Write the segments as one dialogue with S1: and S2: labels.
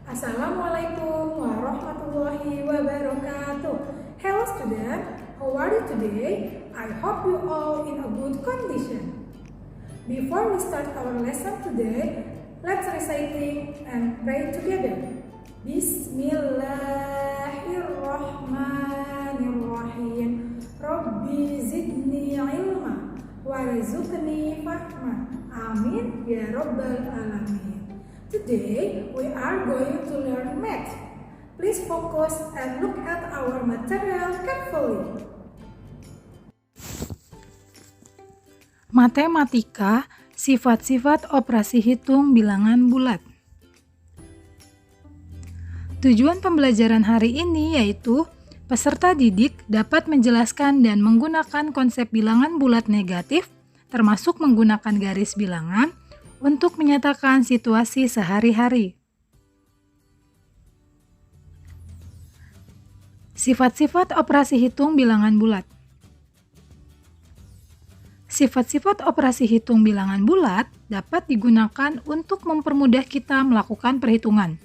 S1: Assalamualaikum warahmatullahi wabarakatuh. Hello student, how are you today? I hope you all in a good condition. Before we start our lesson today, let's reciting and pray together. Bismillahirrahmanirrahim. Rabbi zidni ilma warzuqni fahma. Amin ya rabbal alamin. Today we are going to learn math. Please focus and look at our material carefully.
S2: Matematika, sifat-sifat operasi hitung bilangan bulat. Tujuan pembelajaran hari ini yaitu peserta didik dapat menjelaskan dan menggunakan konsep bilangan bulat negatif, termasuk menggunakan garis bilangan, untuk menyatakan situasi sehari-hari. Sifat-sifat operasi hitung bilangan bulat. Sifat-sifat operasi hitung bilangan bulat dapat digunakan untuk mempermudah kita melakukan perhitungan.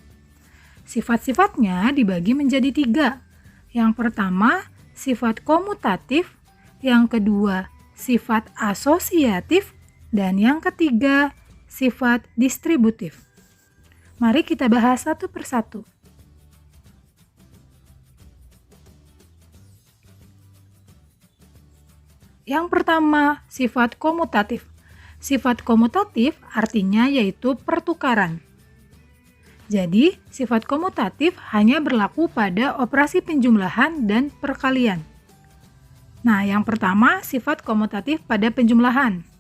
S2: Sifat-sifatnya dibagi menjadi 3. Yang pertama, sifat komutatif, yang kedua, sifat asosiatif, dan yang ketiga, sifat distributif. Mari kita bahas satu persatu. Yang pertama, sifat komutatif. Sifat komutatif artinya yaitu pertukaran. Jadi, sifat komutatif hanya berlaku pada operasi penjumlahan dan perkalian. Nah, yang pertama, sifat komutatif pada penjumlahan.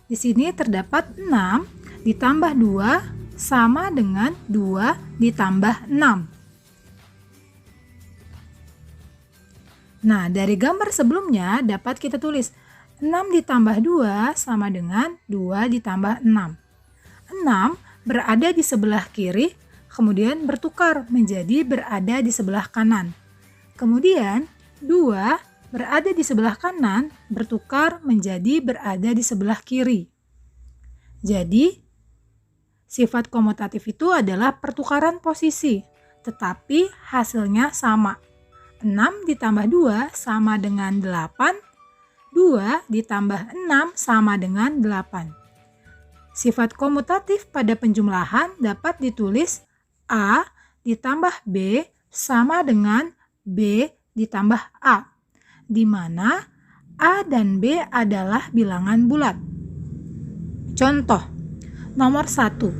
S2: Di sini terdapat 6 ditambah 2 sama dengan 2 ditambah 6. Nah, dari gambar sebelumnya dapat kita tulis 6 ditambah 2 sama dengan 2 ditambah 6. 6 berada di sebelah kiri, kemudian bertukar menjadi berada di sebelah kanan. Kemudian 2 berada di sebelah kanan, bertukar menjadi berada di sebelah kiri. Jadi, sifat komutatif itu adalah pertukaran posisi, tetapi hasilnya sama. 6 ditambah 2 sama dengan 8, 2 ditambah 6 sama dengan 8. Sifat komutatif pada penjumlahan dapat ditulis A ditambah B sama dengan B ditambah A, di mana A dan B adalah bilangan bulat. Contoh, nomor 1,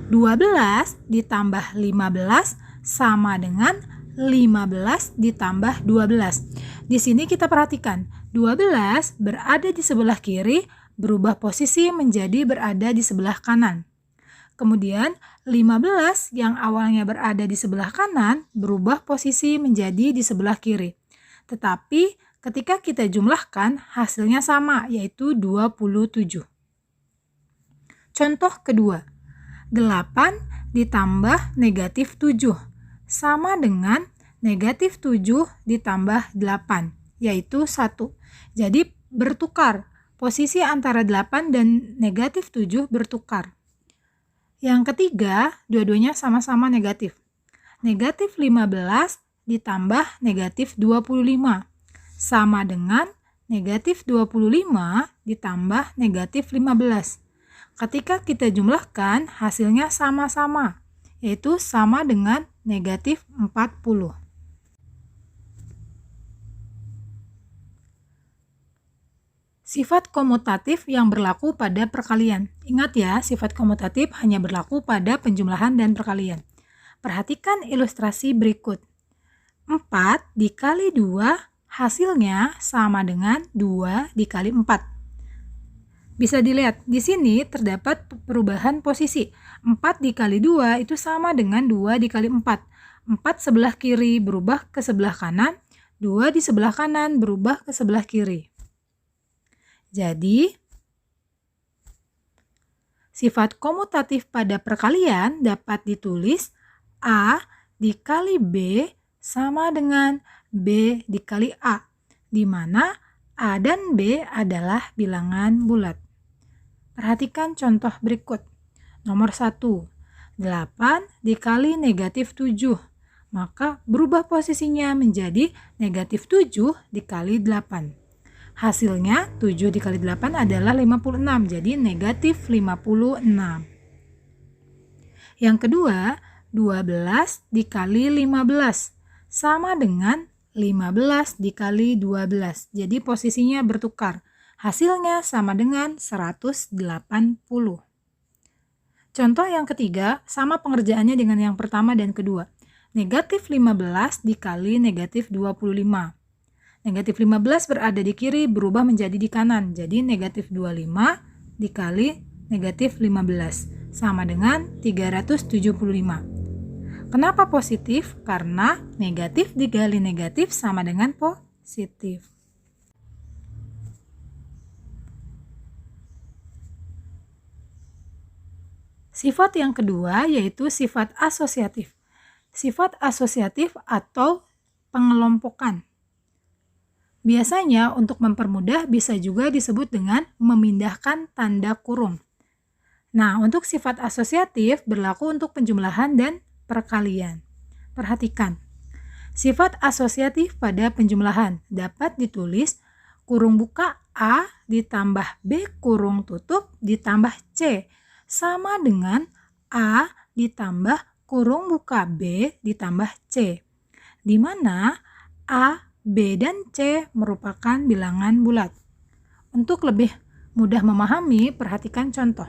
S2: 12 ditambah 15 sama dengan 15 ditambah 12. Di sini kita perhatikan, 12 berada di sebelah kiri, berubah posisi menjadi berada di sebelah kanan. Kemudian 15 yang awalnya berada di sebelah kanan, berubah posisi menjadi di sebelah kiri. Tetapi ketika kita jumlahkan, hasilnya sama, yaitu 27. Contoh kedua, 8 ditambah negatif 7 sama dengan negatif 7 ditambah 8, yaitu 1. Jadi bertukar, posisi antara 8 dan negatif 7 bertukar. Yang ketiga, dua-duanya sama-sama negatif. Negatif 15 ditambah negatif 25 sama dengan negatif 25 ditambah negatif 15. Ketika kita jumlahkan, hasilnya sama-sama, yaitu sama dengan negatif 40. Sifat komutatif yang berlaku pada perkalian. Ingat ya, sifat komutatif hanya berlaku pada penjumlahan dan perkalian. Perhatikan ilustrasi berikut. 4 dikali 2 hasilnya sama dengan 2 dikali 4. Bisa dilihat, di sini terdapat perubahan posisi. 4 dikali 2 itu sama dengan 2 dikali 4. 4 sebelah kiri berubah ke sebelah kanan, 2 di sebelah kanan berubah ke sebelah kiri. Jadi, sifat komutatif pada perkalian dapat ditulis A dikali B sama dengan B dikali A, di mana A dan B adalah bilangan bulat. Perhatikan contoh berikut. Nomor 1, 8 dikali negatif 7. Maka berubah posisinya menjadi negatif 7 dikali 8. Hasilnya 7 dikali 8 adalah 56, jadi negatif 56. Yang kedua, 12 dikali 15 sama dengan 15 dikali 12. Jadi posisinya bertukar. Hasilnya sama dengan 180. Contoh yang ketiga, sama pengerjaannya dengan yang pertama dan kedua. Negatif 15 dikali negatif 25. Negatif 15 berada di kiri, berubah menjadi di kanan. Jadi negatif 25 dikali negatif 15 sama dengan 375. Kenapa positif? Karena negatif dikali negatif sama dengan positif. Sifat yang kedua yaitu sifat asosiatif. Sifat asosiatif atau pengelompokan. Biasanya untuk mempermudah bisa juga disebut dengan memindahkan tanda kurung. Nah, untuk sifat asosiatif berlaku untuk penjumlahan dan perkalian. Perhatikan, sifat asosiatif pada penjumlahan dapat ditulis kurung buka A ditambah B kurung tutup ditambah C sama dengan A ditambah kurung buka B ditambah C, di mana A, B, dan C merupakan bilangan bulat. Untuk lebih mudah memahami, perhatikan contoh.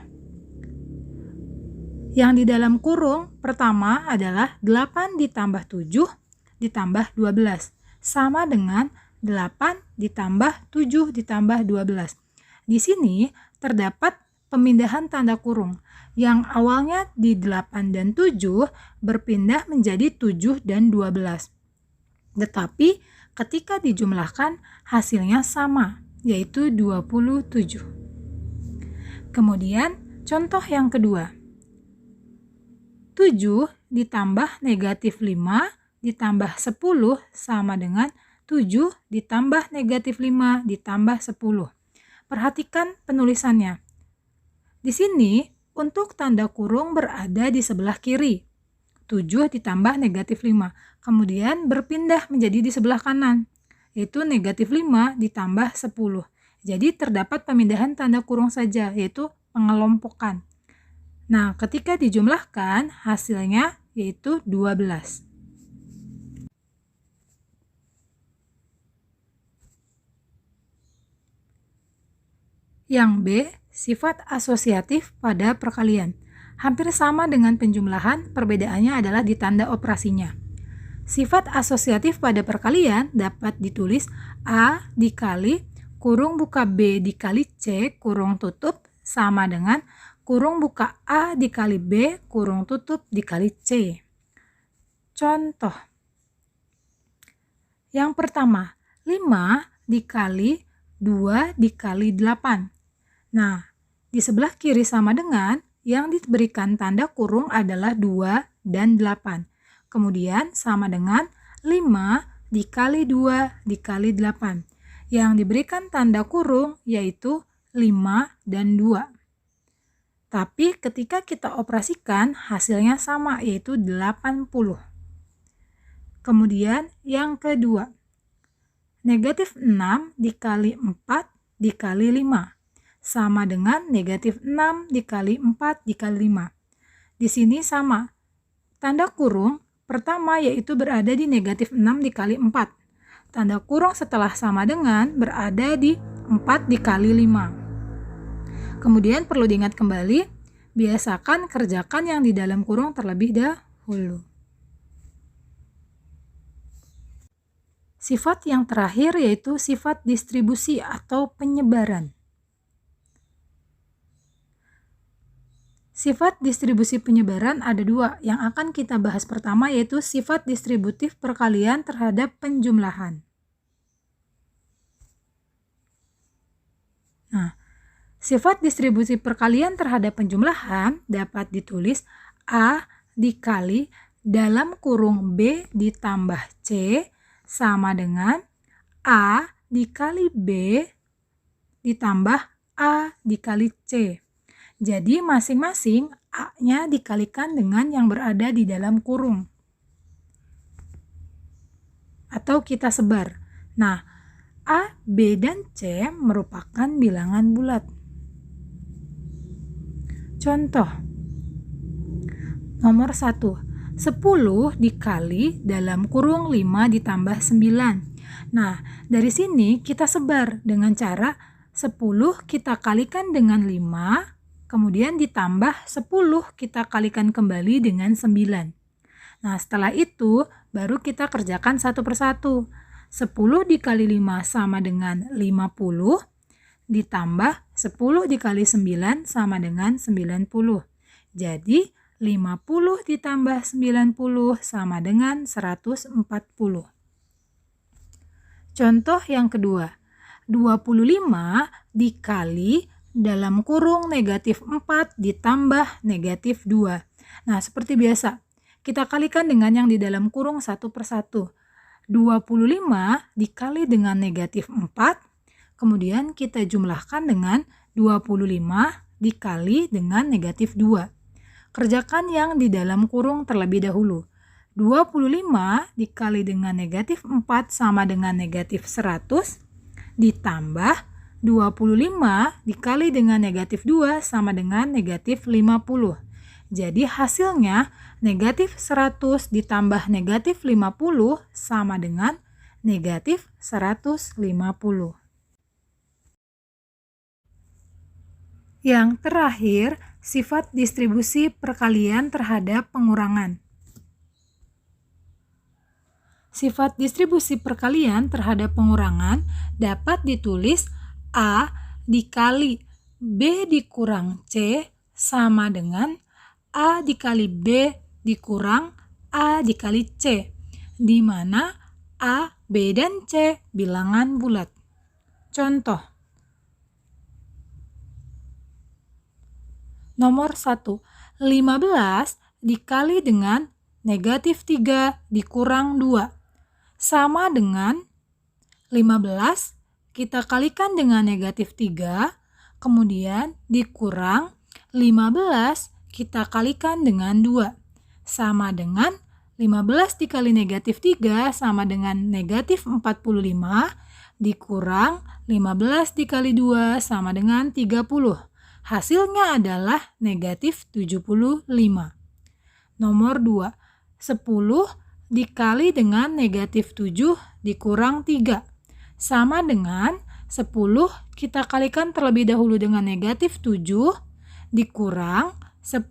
S2: Yang di dalam kurung pertama adalah 8 ditambah 7 ditambah 12 sama dengan 8 ditambah 7 ditambah 12. Di sini terdapat pemindahan tanda kurung yang awalnya di 8 dan 7 berpindah menjadi 7 dan 12. Tetapi ketika dijumlahkan hasilnya sama, yaitu 27. Kemudian contoh yang kedua. 7 ditambah negatif 5 ditambah 10 sama dengan 7 ditambah negatif 5 ditambah 10. Perhatikan penulisannya. Di sini, untuk tanda kurung berada di sebelah kiri. 7 ditambah negatif 5. Kemudian berpindah menjadi di sebelah kanan, yaitu negatif 5 ditambah 10. Jadi terdapat pemindahan tanda kurung saja, yaitu pengelompokan. Nah, ketika dijumlahkan, hasilnya yaitu 12. Yang B, sifat asosiatif pada perkalian. Hampir sama dengan penjumlahan, perbedaannya adalah di tanda operasinya. Sifat asosiatif pada perkalian dapat ditulis A dikali kurung buka B dikali C kurung tutup sama dengan kurung buka A dikali B kurung tutup dikali C. Contoh. Yang pertama, 5 dikali 2 dikali 8. Nah, di sebelah kiri sama dengan yang diberikan tanda kurung adalah 2 dan 8. Kemudian sama dengan 5 dikali 2 dikali 8. Yang diberikan tanda kurung yaitu 5 dan 2. Tapi ketika kita operasikan hasilnya sama yaitu 80. Kemudian yang kedua. Negatif 6 dikali 4 dikali 5. Sama dengan negatif 6 dikali 4 dikali 5. Di sini sama. Tanda kurung pertama yaitu berada di negatif 6 dikali 4. Tanda kurung setelah sama dengan berada di 4 dikali 5. Kemudian perlu diingat kembali, biasakan kerjakan yang di dalam kurung terlebih dahulu. Sifat yang terakhir yaitu sifat distribusi atau penyebaran. Sifat distribusi penyebaran ada dua, yang akan kita bahas pertama yaitu sifat distributif perkalian terhadap penjumlahan. Nah, sifat distribusi perkalian terhadap penjumlahan dapat ditulis A dikali dalam kurung B ditambah C sama dengan A dikali B ditambah A dikali C. Jadi masing-masing A-nya dikalikan dengan yang berada di dalam kurung. Atau kita sebar. Nah, A, B, dan C merupakan bilangan bulat. Contoh, nomor 1. 10 dikali dalam kurung 5 ditambah 9. Nah, dari sini kita sebar dengan cara 10 kita kalikan dengan 5, kemudian ditambah 10 kita kalikan kembali dengan 9. Nah, setelah itu baru kita kerjakan satu persatu. 10 dikali 5 sama dengan 50, ditambah 10 dikali 9 sama dengan 90. Jadi, 50 ditambah 90 sama dengan 140. Contoh yang kedua, 25 dikali dalam kurung negatif 4 ditambah negatif 2. Nah, seperti biasa, kita kalikan dengan yang di dalam kurung satu persatu. 25 dikali dengan negatif 4, kemudian kita jumlahkan dengan 25 dikali dengan negatif 2. Kerjakan yang di dalam kurung terlebih dahulu. 25 dikali dengan negatif 4 sama dengan negatif 100, ditambah 25 dikali dengan negatif 2 sama dengan negatif 50. Jadi hasilnya negatif 100 ditambah negatif 50 sama dengan negatif 150. Yang terakhir, sifat distribusi perkalian terhadap pengurangan. Sifat distribusi perkalian terhadap pengurangan dapat ditulis A dikali B dikurang C sama dengan A dikali B dikurang A dikali C, di mana A, B, dan C bilangan bulat. Contoh, nomor 1, 15 dikali dengan negatif 3 dikurang 2 sama dengan 15 kita kalikan dengan negatif 3, kemudian dikurang 15 kita kalikan dengan 2 sama dengan 15 dikali negatif 3 sama dengan negatif 45 dikurang 15 dikali 2 sama dengan 30. Hasilnya adalah negatif 75. Nomor 2, 10 dikali dengan negatif 7 dikurang 3 sama dengan 10 kita kalikan terlebih dahulu dengan negatif 7 dikurang 10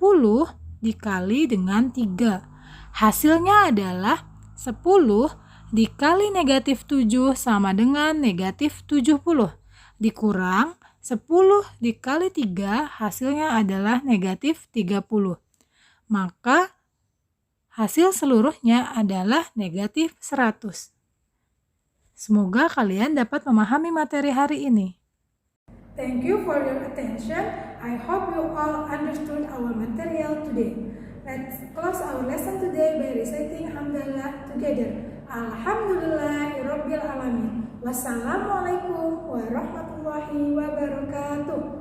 S2: dikali dengan 3. Hasilnya adalah 10 dikali negatif 7 sama dengan negatif 70 dikurang 10 dikali 3 hasilnya adalah negatif 30. Maka hasil seluruhnya adalah negatif 100. Semoga kalian dapat memahami materi hari ini.
S1: Thank you for your attention. I hope you all understood our material today. Let's close our lesson today by reciting Hamdalah together. Alhamdulillahirabbil alamin. Wassalamualaikum warahmatullahi wabarakatuh.